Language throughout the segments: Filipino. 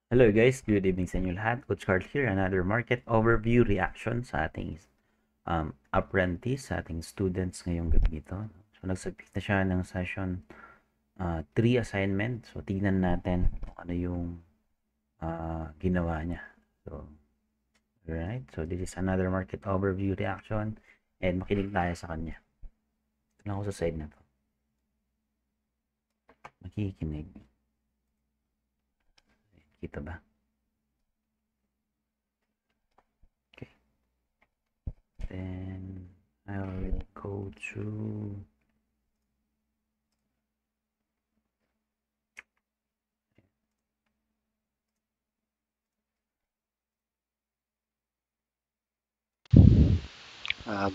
Hello guys, good evening sa inyo lahat. Coach Carl here, another market overview reaction sa ating apprentice, sa ating students ngayong gabi ito. So nagsabit na siya ng session 3 assignment. So tignan natin kung ano yung ginawa niya. So, alright. So this is another market overview reaction and makinig tayo sa kanya. Ito lang ako sa side na to. Makikinig. Kita ba? Okay. Then I will go through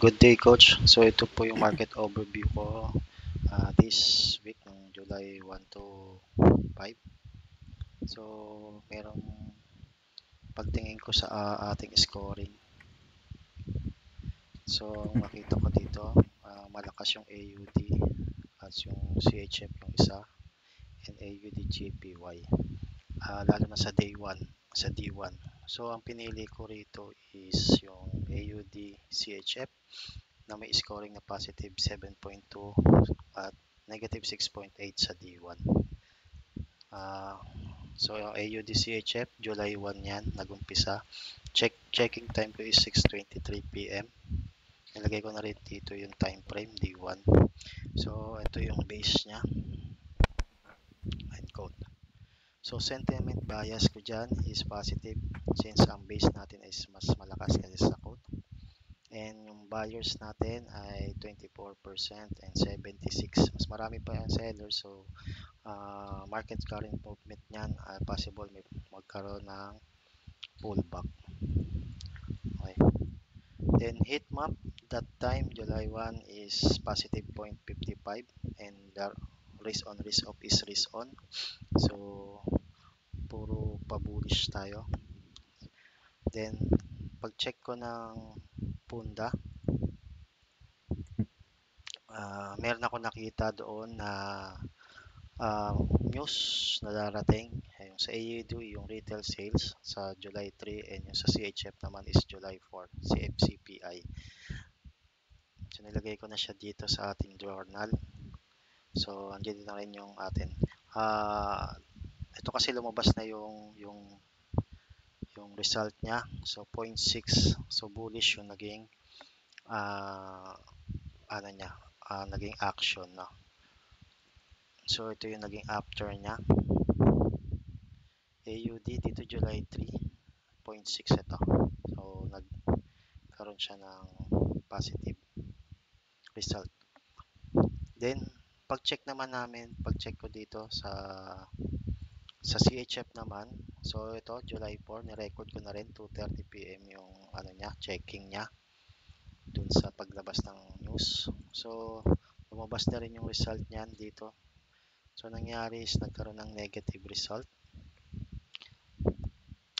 Good day, Coach. So ito po yung market overview ko this week ng July 1 to 5. So merong pagtingin ko sa ating scoring. So makita ko dito, malakas yung AUD at yung CHF yung isa and AUD GPY. Lalo na sa day 1, sa D1. So ang pinili ko rito is yung AUD CHF na may scoring na positive 7.2 at negative 6.8 sa D1. So yung AUDCHF, July 1 yan, nagumpisa. Checking time ko is 6:23 p.m. Nilagay ko na rin dito yung time frame, D1. So ito yung base niya, end code. So sentiment bias ko dyan is positive since ang base natin is mas malakas kaysa sa code. And yung buyers natin ay 24% and 76%. Mas marami pa yung sellers. So, market current movement niyan, possible may magkaroon ng pullback. Okay. Then, heat map, that time, July 1 is positive 0.55 and the risk on risk off is risk on. So, puro pa-bullish tayo. Then, pag-check ko ng punda, meron ako nakita doon na news na darating yung sa AUD yung retail sales sa July 3 and yung sa CHF naman is July 4 CFCPI. So nilagay ko na siya dito sa ating journal. So andiyan din na rin yung atin. Ito kasi lumabas na yung result niya. So 0.6, so bullish yung naging uh, ano niya, naging action na. So ito yung naging after niya. AUD dito July 3, 0.6 ito. So nagkaroon siya ng positive result. Then pag-check ko dito sa CHF naman. So ito July 4, ni-record ko na rin 2:30 PM yung ano niya, checking niya dun sa paglabas ng news. So lumabas na rin yung result niyan dito. So nangyari is nagkaroon ng negative result.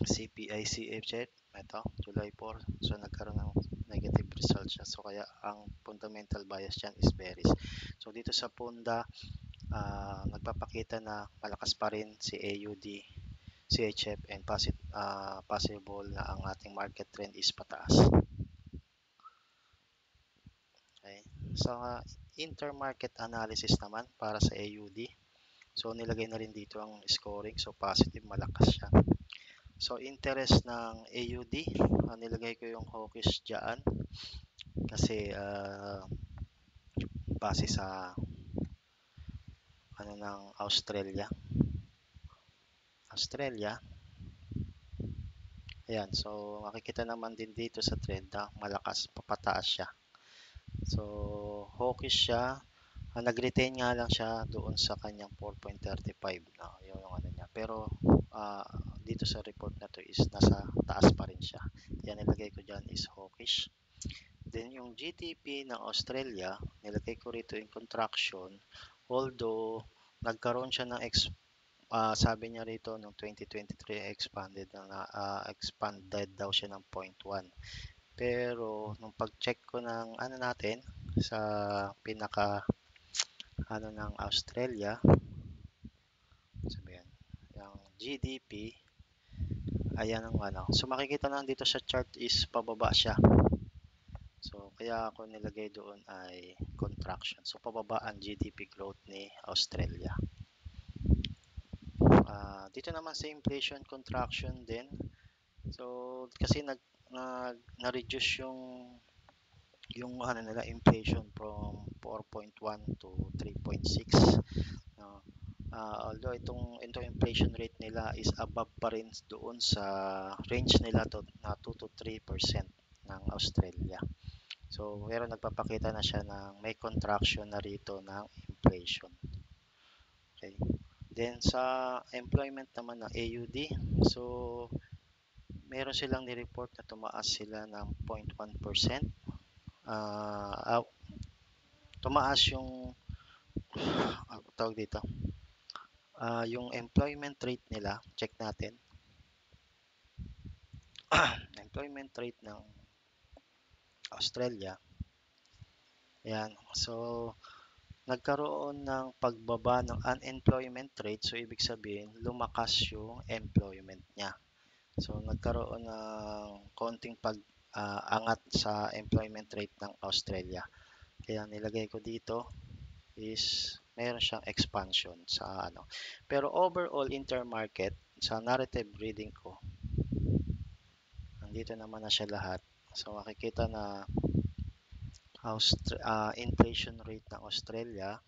CPI CHF ito July 4. So nagkaroon ng negative result siya. So kaya ang fundamental bias dyan is bearish. So dito sa punda, nagpapakita na malakas pa rin si AUD, CHF and possible na ang ating market trend is pataas. Okay. So intermarket analysis naman para sa AUD. So nilagay na rin dito ang scoring. So positive, malakas siya. So interest ng AUD, nilagay ko yung hawkish dyan kasi base sa ano ng Australia. Ayan, so makikita naman din dito sa trend na malakas, papataas siya. So hawkish siya, nag-retain nga lang siya doon sa kanyang 4.35 na yung ano niya. Pero dito sa report na to is nasa taas pa rin siya. Yan nilagay ko diyan is hawkish. Then yung GDP ng Australia, nilagay ko rito in contraction. Although nagkaroon siya ng sabi niya rito noong 2023 expanded daw siya ng 0.1. Pero nung pag-check ko ng ano natin sa pinaka ano ng Australia, sabihin, yung GDP Ayan ang ano. So makikita na dito sa chart is pababa siya. So kaya ako nilagay doon ay contraction. So pababa ang GDP growth ni Australia. Dito naman sa inflation contraction din. So kasi na-reduce yung ano nila inflation from 4.1 to 3.6. No? Although itong inflation rate nila is above pa rin doon sa range nila na 2 to 3% ng Australia. So, pero nagpapakita na siya ng may contraction na rito ng inflation. Okay. Then sa employment naman ng AUD, so meron silang ni-report na tumaas sila ng 0.1%. Tumaas yung tawag dito. Yung employment rate nila, check natin. Employment rate ng Australia. Yan. So, nagkaroon ng pagbaba ng unemployment rate. So, ibig sabihin, lumakas yung employment niya. So, nagkaroon ng konting pag-angat sa employment rate ng Australia. Kaya nilagay ko dito is meron siyang expansion sa ano. Pero overall intermarket, sa narrative reading ko, nandito naman na siya lahat. So, makikita na inflation rate ng Australia,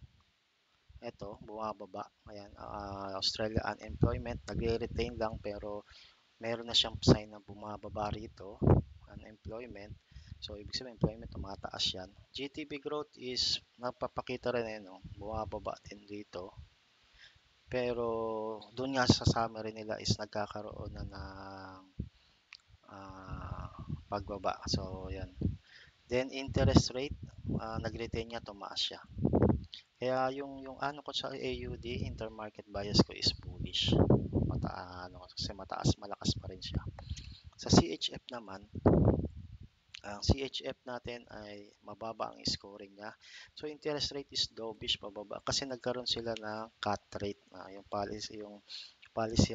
ito, bumababa. Ayan, Australia unemployment, nagre-retain lang pero meron na siyang sign na bumababa rito, unemployment. So, ibig sabihin, employment, tumataas yan. GDP growth is, napapakita rin no? Bumababa din dito. Pero, doon nga sa summary nila is nagkakaroon na ng pagbaba. So, yan. Then, interest rate, nag-retain niya, tumaas siya. Kaya yung ano ko sa AUD, intermarket bias ko is bullish. Kasi malakas pa rin siya. Sa CHF naman, ang CHF natin ay mababa ang scoring niya. So interest rate is dovish, pababa kasi nagkaroon sila ng cut rate na yung policy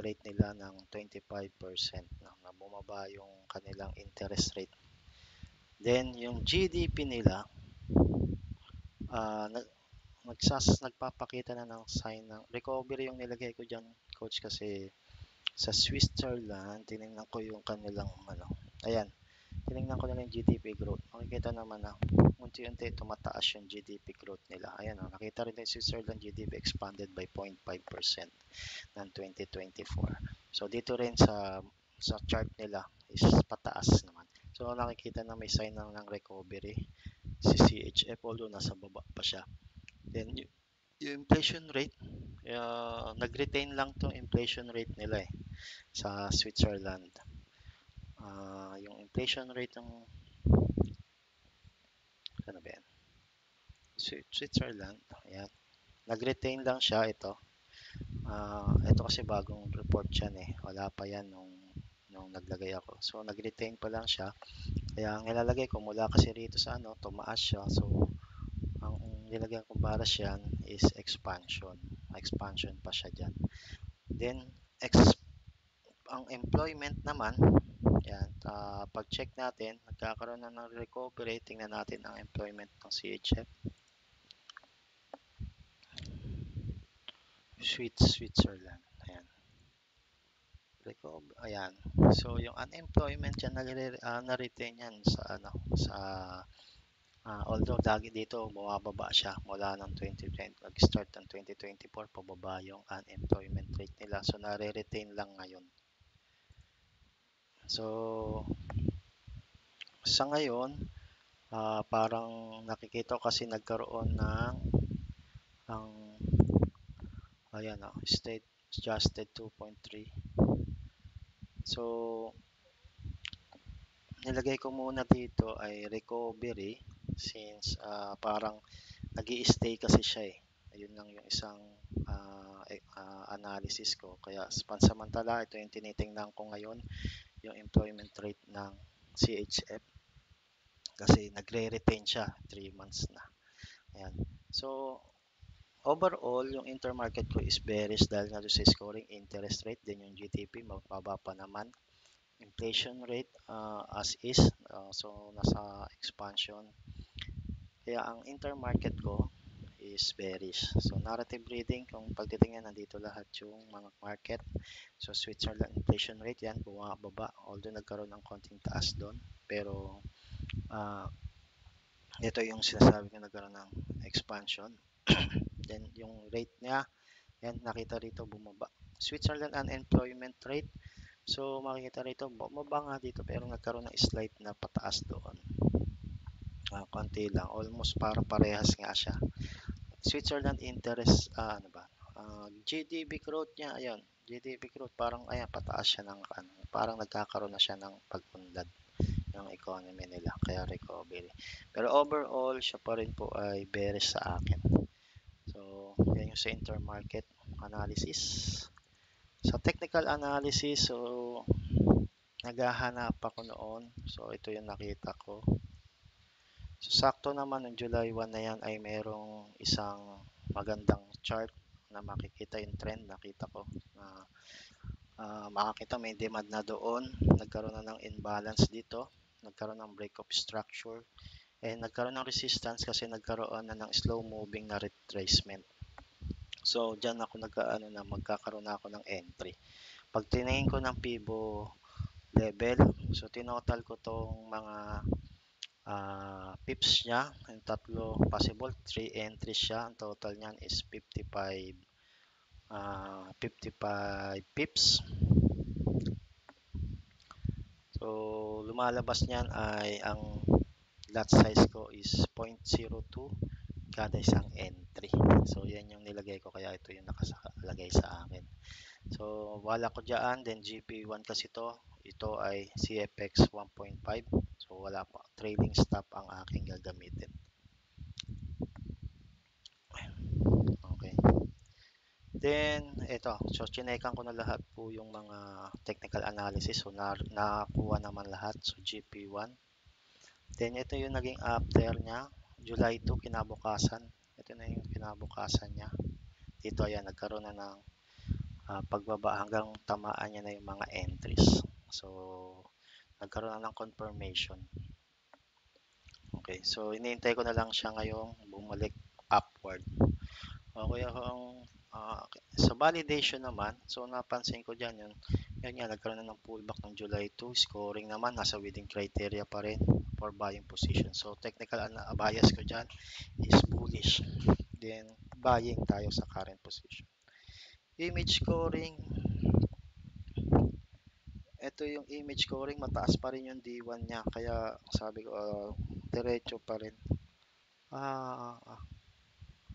rate nila ng 25% na bumaba yung kanilang interest rate. Then yung GDP nila uh, nagpapakita na ng sign ng recovery yung nilagay ko dyan, coach, kasi sa Switzerland, tinignan ko yung kanilang ano. Ayan, tinignan ko na lang yung GDP growth. Makikita naman na unti-unti tumataas yung GDP growth nila. Ayan, nakita rin yung Switzerland GDP expanded by 0.5% ng 2024. So dito rin sa chart nila is pataas naman. So nakikita na may sign ng recovery si CHF, although nasa baba pa siya. Then yung inflation rate, nag-retain lang tong inflation rate nila sa Switzerland. Yung inflation rate ng ano ba yan? Switzerland, ayan. Nag-retain lang siya ito. Ito kasi bagong report yan Wala pa yan nung naglagay ako. So nag-retain pa lang siya. Kaya ang nilalagay ko mula kasi rito sa ano, tumaas siya. So ang nilagay kong baras yan is expansion. Expansion pa siya dyan. Then ang employment naman, yan, pag-check natin, nagkakaroon na ng recovery. Tingnan natin ang employment ng CHF. Switzerland. Ayan. Ayan. So, yung unemployment yan, na-retain yan sa, ano, although lagi dito, bumababa siya mula ng 2020, nag-start ng 2024, pababa yung unemployment rate nila. So, nare-retain lang ngayon. So, sa ngayon, parang nakikita ko kasi nagkaroon ng ayan state adjusted 2.3. So nilagay ko muna dito ay recovery since parang nag-i-stay kasi siya ayun lang yung isang analysis ko. Kaya pansamantala ito yung tinitingnan ko ngayon, yung employment rate ng CHF kasi nagre-retain siya 3 months na. Ayan. So overall, yung intermarket ko is bearish dahil nga sa scoring interest rate, din yung GDP, mababa pa naman. inflation rate as is, so nasa expansion. Kaya ang intermarket ko is bearish. So narrative reading, kung pagtitingnan nandito lahat yung mga market. So Switzerland inflation rate yan, bumababa. Although nagkaroon ng konting taas doon. Pero uh, ito yung sinasabi ko nagkaroon ng expansion. Then yung rate niya, yan nakita rito bumaba. Switzerland unemployment rate. So makikita rito bumaba nga dito pero nagkaroon ng slight na pataas doon. Konti lang, almost para parehas nga siya. Switzerland interest, ano ba? GDP growth niya, ayun. GDP growth parang ayan pataas siya ng ano, parang nagkakaroon na siya ng pag-unlad ng economy nila, kaya recovery. Pero overall, siya pa rin po ay bearish sa akin. So, yan yung sa intermarket analysis. Sa technical analysis, so naghahanap ako noon. So, ito yung nakita ko. So, sakto naman ng July 1 na yan ay merong isang magandang chart na makikita yung trend. Nakita ko na makakita may demand na doon. Nagkaroon na ng imbalance dito. Nagkaroon ng break of structure. And nagkaroon ng resistance kasi nagkaroon na ng slow moving na retracement. So, dyan ako nagkaano na magkakaroon na ako ng entry. Pag tiningin ko ng Fibo level, so tinotal ko tong mga pips niya, yung tatlo possible, 3 entries siya. Ang total niyan is 55 pips. So, lumalabas niyan ay ang lot size ko is 0.02 kada isang entry. So, yan yung nilagay ko kaya ito yung nakalagay sa akin. So, wala ko dyan. Then, GP1 kasi ito ay CFX 1.5. So, wala pa. Trailing stop ang aking gagamitin. Okay. Then, ito. So, chinekan ko na lahat po yung mga technical analysis. So, nakakuha naman lahat. So, GP1. Then, ito yung naging after niya. July 2, kinabukasan. Ito na yung kinabukasan niya. Dito, ayan, nagkaroon na ng pagbaba hanggang tamaan niya na yung mga entries. So, nagkaroon na ng confirmation. Okay, so iniintay ko na lang siya ngayong bumalik upward. Okay, sa validation naman, so napansin ko dyan yan nga, nagkaroon na ng pullback ng July 2, scoring naman, nasa within criteria pa rin for buying position. So technical bias ko dyan is bullish. Then buying tayo sa current position. Image scoring, ito yung image scoring, mataas pa rin yung D1 niya, kaya sabi ko, diretso pa rin.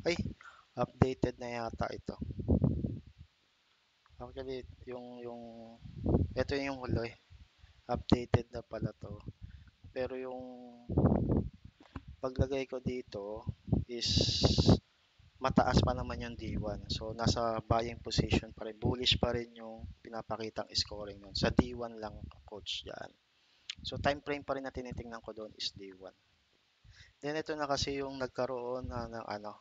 Ay, updated na yata ito. Actually, ito yung huli. Updated na pala to. Pero yung paglagay ko dito is mataas pa naman yung D1. So, nasa buying position pa rin. Bullish pa rin yung pinapakitang scoring nun. Sa D1 lang, coach, dyan. So, time frame pa rin na tinitingnan ko doon is D1. Then, ito na kasi yung nagkaroon ng ano.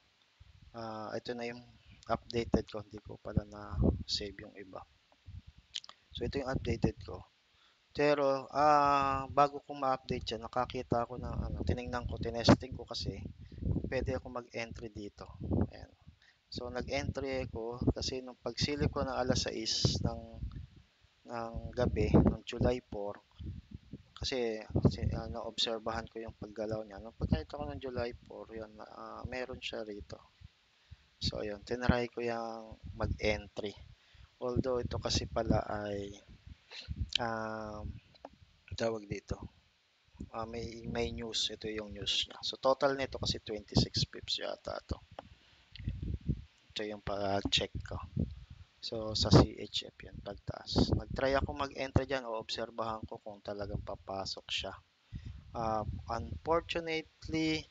Ito na yung updated ko. Hindi ko pala na-save yung iba. So, ito yung updated ko. Pero, bago ko ma-update yan, nakakita ako ng ano, tiningnan ko, tinesting ko kasi pwede ako mag-entry dito. Ayan. So, nag-entry ako kasi nung pagsilip ko ng alas 6 ng gabi, ng July 4, kasi naobserbahan ko yung paggalaw niya. Nung pagkakita ko ng July 4, yun, meron siya rito. So, ayun, tinry ko yung mag-entry. Although, ito kasi pala ay um, tawag dito. May news. Ito yung news niya. So, total nito kasi 26 pips yata to. Ito yung pa-check ko. So, sa CHF yan, pagtaas. Nag-try ako mag-enter dyan o obserbahan ko kung talagang papasok siya. Unfortunately,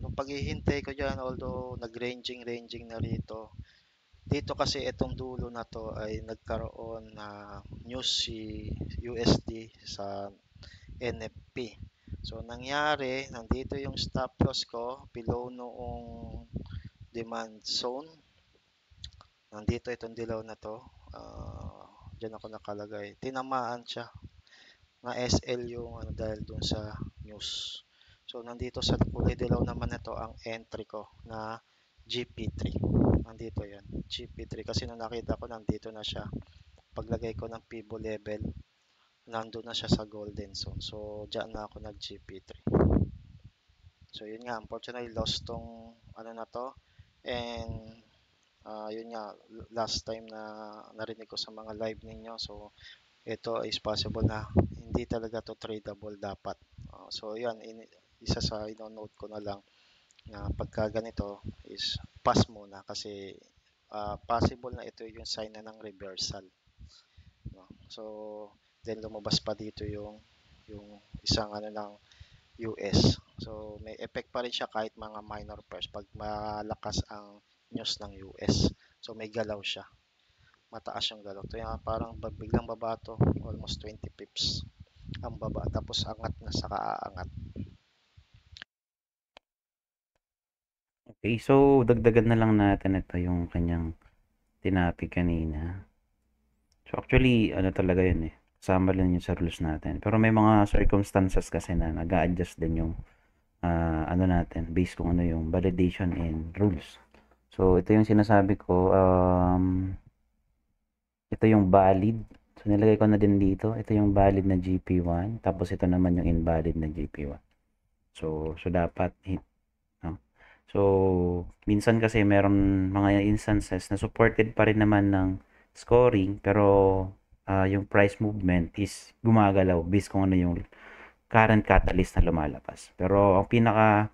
nung paghihintay ko dyan, although nag-ranging na rito, dito kasi itong dulo na to ay nagkaroon na news si USD sa NFP. So, nangyari, nandito yung stop loss ko below noong demand zone. Nandito itong dilaw na to. diyan ako nakalagay. Tinamaan siya na SL yung ano dahil dun sa news. So nandito sa kulay dilaw naman ito ang entry ko na GP3. Nandito yan, GP3 kasi nung nakita ko nandito na siya. Paglagay ko ng Fibo level, nandun na siya sa golden zone. So diyan na ako nag GP3. So yun nga, unfortunately lost tong ano na to. And yun nga, last time na narinig ko sa mga live ninyo. So ito is possible na hindi talaga to tradable dapat. So yan, isa sa ino-note ko na lang na pagka ganito is pass muna kasi possible na ito yung sign na ng reversal. No? So then lumabas pa dito yung isang ano ng US. So may effect pa rin siya kahit mga minor pairs pag malakas ang news ng US. So may galaw siya. Mataas yung galaw. Ito yung parang biglang baba to, almost 20 pips ang baba tapos angat na sa kaaangat. Okay, so dagdagan na lang natin ito yung kanyang tinapi kanina. So actually, ano talaga yun eh. Kasama lang yun sa rules natin. Pero may mga circumstances kasi na nag-a-adjust din yung ano natin based kung ano yung validation and rules. So ito yung sinasabi ko, ito yung valid. So nilagay ko na din dito. Ito yung valid na GP1. Tapos ito naman yung invalid na GP1. So dapat hit. No? So minsan kasi meron mga instances na supported pa rin naman ng scoring. Pero yung price movement is gumagalaw based kung ano yung current catalyst na lumalabas. Pero ang pinaka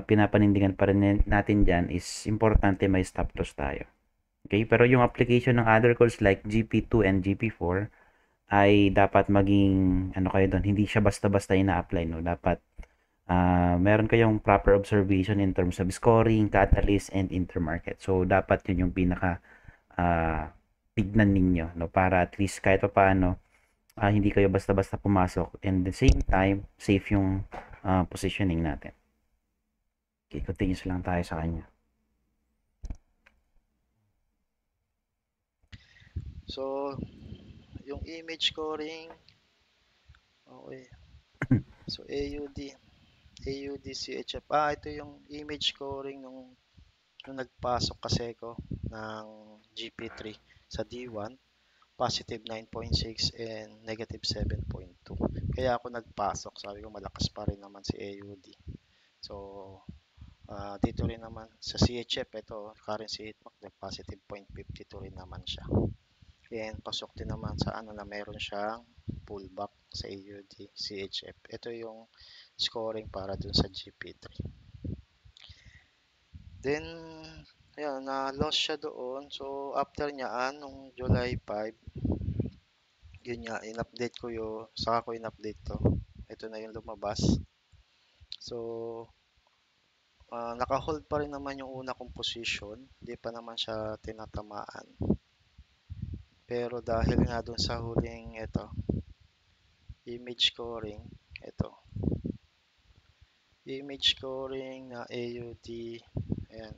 pinapanindigan pa rin natin dyan is importante may stop loss tayo. Okay? Pero yung application ng other calls like GP2 and GP4 ay dapat maging ano kayo doon, hindi siya basta-basta ina-apply, no? Dapat meron kayong proper observation in terms of scoring, catalyst, and intermarket. So dapat yun yung pinaka tignan ninyo, no? Para at least kahit pa paano hindi kayo basta-basta pumasok and at the same time safe yung positioning natin. Okay, continuous lang tayo sa kanya. So yung image scoring, okay. So AUD CHF. Ito yung image scoring nung nagpasok kasi ko ng GP3 sa D1, positive 9.6 and negative 7.2. Kaya ako nagpasok, sabi ko malakas pa rin naman si AUD. So dito rin naman sa CHF, ito currency hitmap, positive 0.52 rin naman siya. And pasok din naman sa ano na meron siyang pullback sa AUD CHF. Ito yung scoring para dun sa GP3. Then, ayan, na-loss siya doon. So, after niya, nung July 5, yun nga, in-update ko yun. Saka ko in-update to. Ito na yung lumabas. So, naka-hold pa rin naman yung una kong position. Hindi pa naman siya tinatamaan. Pero dahil nga doon sa huling ito, image scoring, ito. Image scoring na AUD, ayan.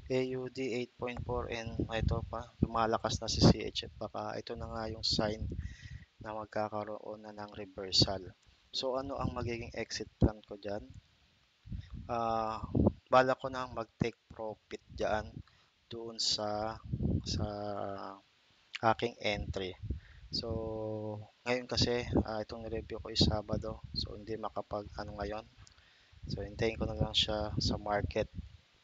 AUD 8.4 and ito pa, lumalakas na si CHF. Baka ito na nga yung sign na magkakaroon na ng reversal. So ano ang magiging exit plan ko dyan? Bala ko na mag-take profit dyan doon sa aking entry. So ngayon kasi itong review ko is Sabado. So hindi makapag ano ngayon. So hintayin ko na lang siya sa market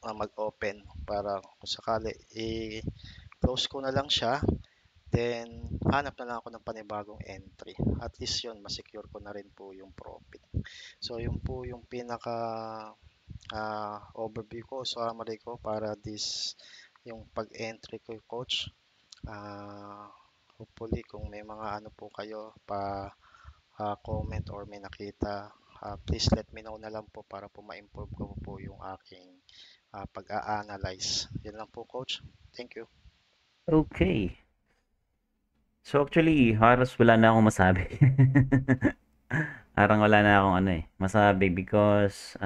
mag-open para kung sakali i-close ko na lang siya. Then, hanap na lang ako ng panibagong entry. At least yun, masecure ko na rin po yung profit. So, yun po yung pinaka overview ko, summary ko para yung pag-entry ko, coach. Hopefully, kung may mga ano po kayo pa comment or may nakita, please let me know na lang po para po ma-improve ko po yung aking pag-a-analyze. Yan lang po, coach. Thank you. Okay. So actually, halos wala na akong masabi. Parang wala na akong ano eh, masabi because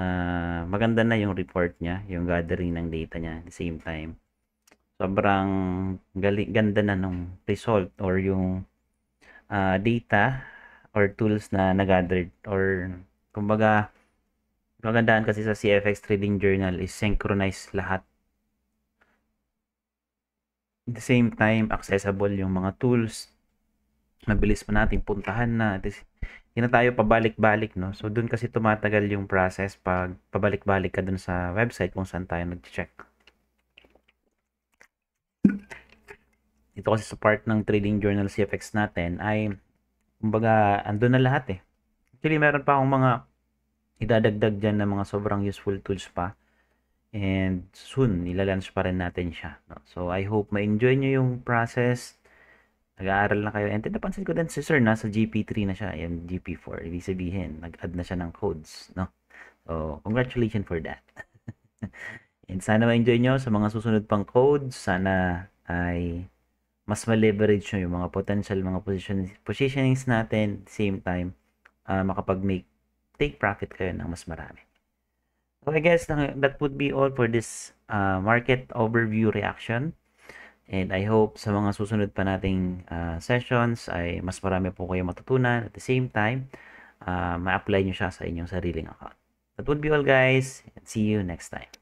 maganda na yung report niya, yung gathering ng data niya at the same time. sobrang ganda na nung result or yung data or tools na na-gathered or kumbaga magandaan kasi sa CFX Trading Journal is synchronize lahat. At the same time, accessible yung mga tools. Mabilis pa natin puntahan na. Hindi na tayo pabalik-balik, no? So, dun kasi tumatagal yung process pag pabalik-balik ka dun sa website kung saan tayo nag-check. Dito kasi sa part ng Trading Journal CFX natin ay kumbaga andun na lahat eh. Actually, meron pa akong mga idadagdag dyan na mga sobrang useful tools pa. And soon, ilalunch pa rin natin siya. No? So, I hope ma-enjoy nyo yung process. Nag-aaral na kayo. And then, napansin ko din si Sir, nasa GP3 na siya. Yan, GP4. Ibig sabihin, nag-add na siya ng codes. No? So, congratulations for that. And sana ma-enjoy nyo sa mga susunod pang codes. Sana ay mas ma-leverage nyo yung mga potential, mga positionings natin. Same time, take profit kayo ng mas marami. So I guess that would be all for this market overview reaction. And I hope sa mga susunod pa nating sessions ay mas marami po kayo matutunan. At the same time, ma-apply nyo siya sa inyong sariling account. That would be all guys. And see you next time.